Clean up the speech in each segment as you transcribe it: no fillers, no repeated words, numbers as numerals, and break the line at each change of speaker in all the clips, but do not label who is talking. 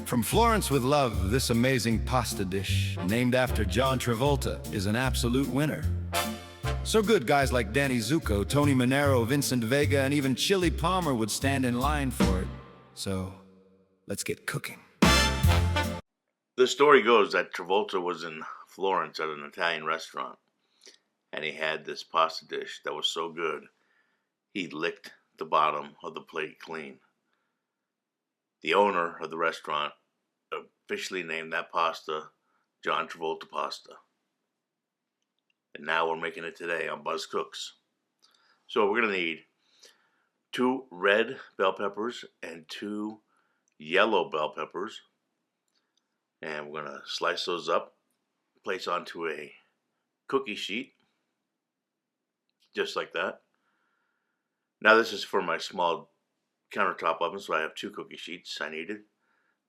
From Florence with love, this amazing pasta dish, named after John Travolta, is an absolute winner. So good guys like Danny Zuko, Tony Manero, Vincent Vega, and even Chili Palmer would stand in line for it. So, let's get cooking.
The story goes that Travolta was in Florence at an Italian restaurant, and he had this pasta dish that was so good, he licked the bottom of the plate clean. The owner of the restaurant officially named that pasta John Travolta pasta. And now we're making it today on Buzz Cooks. So we're going to need 2 red bell peppers and 2 yellow bell peppers. And we're going to slice those up, place onto a cookie sheet, just like that. Now this is for my small countertop oven, so I have 2 cookie sheets I needed.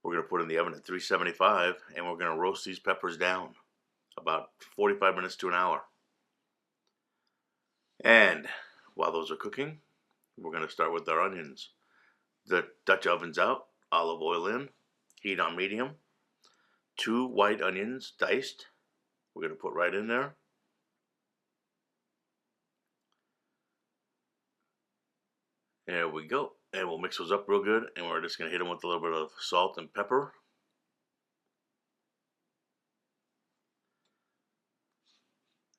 We're going to put in the oven at 375, and we're going to roast these peppers down about 45 minutes to an hour. And while those are cooking, we're going to start with our onions. The Dutch oven's out, olive oil in, heat on medium. 2 white onions diced, we're going to put right in there. There we go. And we'll mix those up real good, and we're just going to hit them with a little bit of salt and pepper.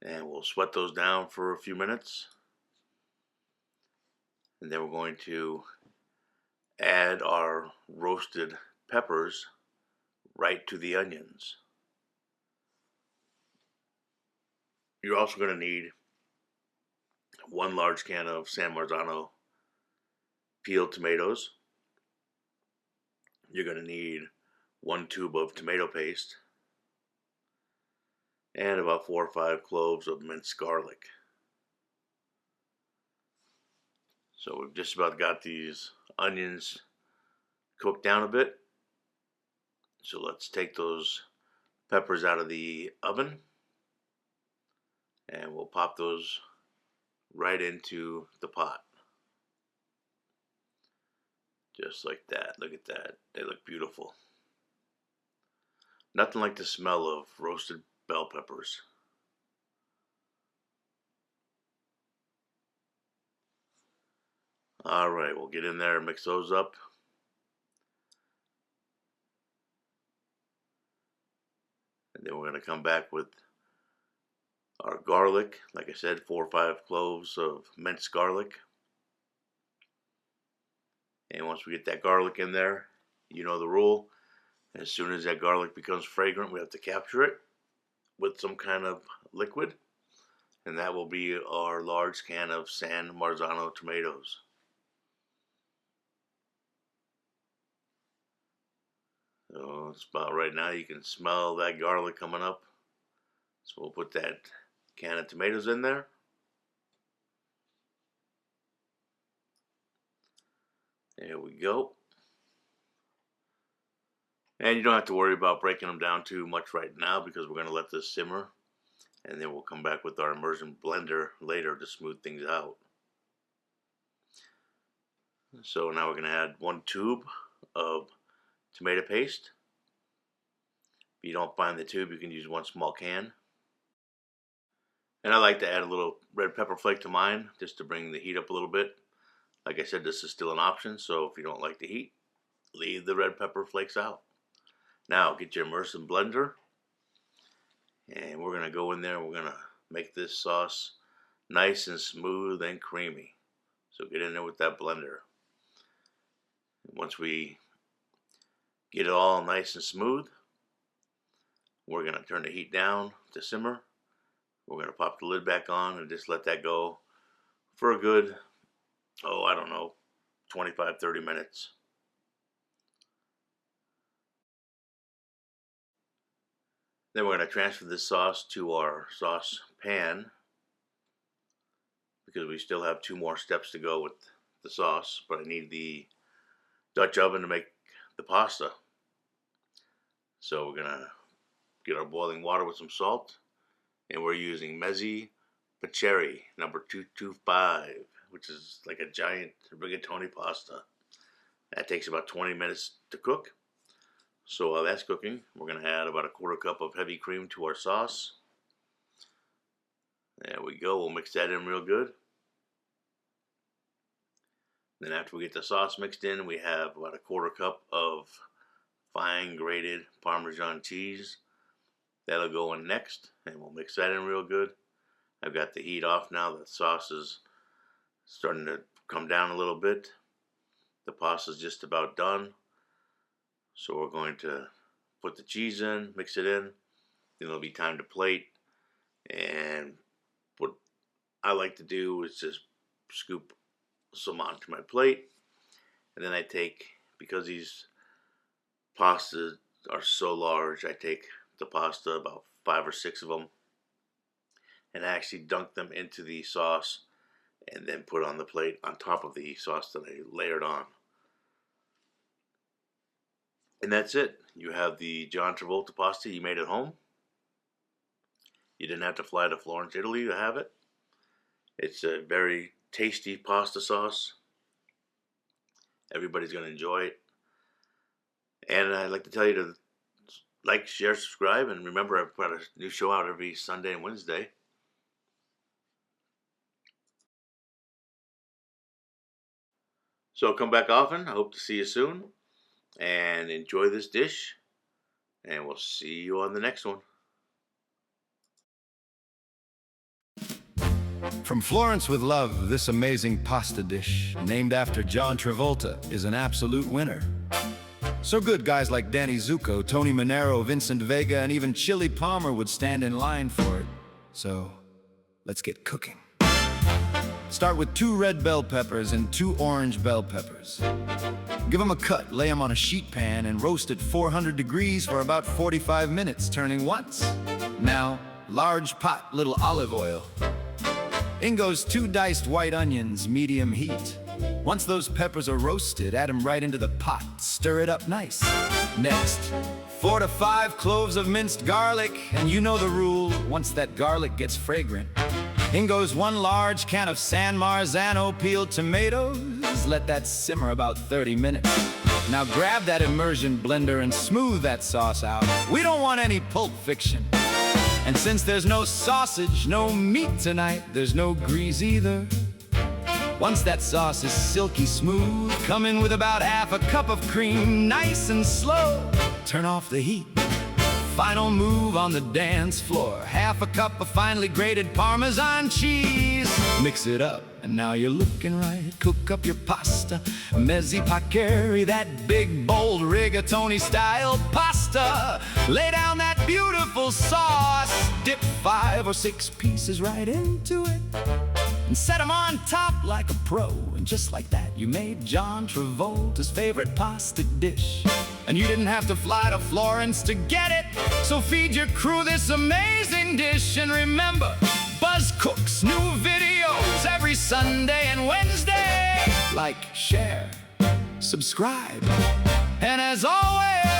And we'll sweat those down for a few minutes. And then we're going to add our roasted peppers right to the onions. You're also going to need 1 large can of San Marzano peeled tomatoes. You're going to need 1 tube of tomato paste and about 4 or 5 cloves of minced garlic. So we've just about got these onions cooked down a bit. So let's take those peppers out of the oven, and we'll pop those right into the pot. Just like that. Look at that. They look beautiful. Nothing like the smell of roasted bell peppers. Alright, we'll get in there and mix those up. And then we're going to come back with our garlic. Like I said, 4 or 5 cloves of minced garlic. And once we get that garlic in there, you know the rule. As soon as that garlic becomes fragrant, we have to capture it with some kind of liquid. And that will be our large can of San Marzano tomatoes. So it's about right now, you can smell that garlic coming up. So we'll put that can of tomatoes in there. There we go. And you don't have to worry about breaking them down too much right now, because we're going to let this simmer. And then we'll come back with our immersion blender later to smooth things out. So now we're going to add 1 tube of tomato paste. If you don't find the tube, you can use 1 small can. And I like to add a little red pepper flake to mine, just to bring the heat up a little bit. Like I said, this is still an option, so if you don't like the heat, leave the red pepper flakes out. Now get your immersion blender, and we're going to go in there and we're going to make this sauce nice and smooth and creamy. So get in there with that blender. Once we get it all nice and smooth, we're going to turn the heat down to simmer. We're going to pop the lid back on and just let that go for a good, 25-30 minutes. Then we're going to transfer this sauce to our sauce pan, because we still have 2 more steps to go with the sauce, but I need the Dutch oven to make the pasta. So we're going to get our boiling water with some salt, and we're using Mezzi Pacheri number 225, which is like a giant rigatoni pasta. That takes about 20 minutes to cook. So while that's cooking, we're going to add about a quarter cup of heavy cream to our sauce. There we go. We'll mix that in real good. Then after we get the sauce mixed in, we have about a quarter cup of fine grated Parmesan cheese. That'll go in next, and we'll mix that in real good. I've got the heat off now. The sauce is starting to come down a little bit. The pasta is just about done. So we're going to put the cheese in, mix it in. Then it'll be time to plate. And what I like to do is just scoop some onto my plate. And then I take, because these pastas are so large, I take the pasta, about 5 or 6 of them, and I actually dunk them into the sauce and then put on the plate on top of the sauce that I layered on. And that's it. You have the John Travolta pasta you made at home. You didn't have to fly to Florence, Italy to have it. It's a very tasty pasta sauce. Everybody's going to enjoy it. And I'd like to tell you to like, share, subscribe, and remember, I've got a new show out every Sunday and Wednesday. So come back often. I hope to see you soon. And enjoy this dish. And we'll see you on the next one.
From Florence with love, this amazing pasta dish, named after John Travolta, is an absolute winner. So good, guys like Danny Zuko, Tony Manero, Vincent Vega, and even Chili Palmer would stand in line for it. So, let's get cooking. Start with 2 red bell peppers and 2 orange bell peppers. Give them a cut, lay them on a sheet pan, and roast at 400 degrees for about 45 minutes, turning once. Now, large pot, little olive oil. In goes 2 diced white onions, medium heat. Once those peppers are roasted, add them right into the pot. Stir it up nice. Next, 4 to 5 cloves of minced garlic, and you know the rule, once that garlic gets fragrant. In goes 1 large can of San Marzano peeled tomatoes. Let that simmer about 30 minutes. Now grab that immersion blender and smooth that sauce out. We don't want any Pulp Fiction. And since there's no sausage, no meat tonight, there's no grease either. Once that sauce is silky smooth, come in with about half a cup of cream, nice and slow. Turn off the heat. Final move on the dance floor. Half a cup of finely grated Parmesan cheese. Mix it up, and now you're looking right. Cook up your pasta, mezzi paccheri, that big, bold rigatoni-style pasta. Lay down that beautiful sauce. Dip 5 or 6 pieces right into it, and set them on top like a pro. And just like that, you made John Travolta's favorite pasta dish. And you didn't have to fly to Florence to get it. So feed your crew this amazing dish. And remember, Buzz cooks new videos every Sunday and Wednesday. Like, share, subscribe, and as always,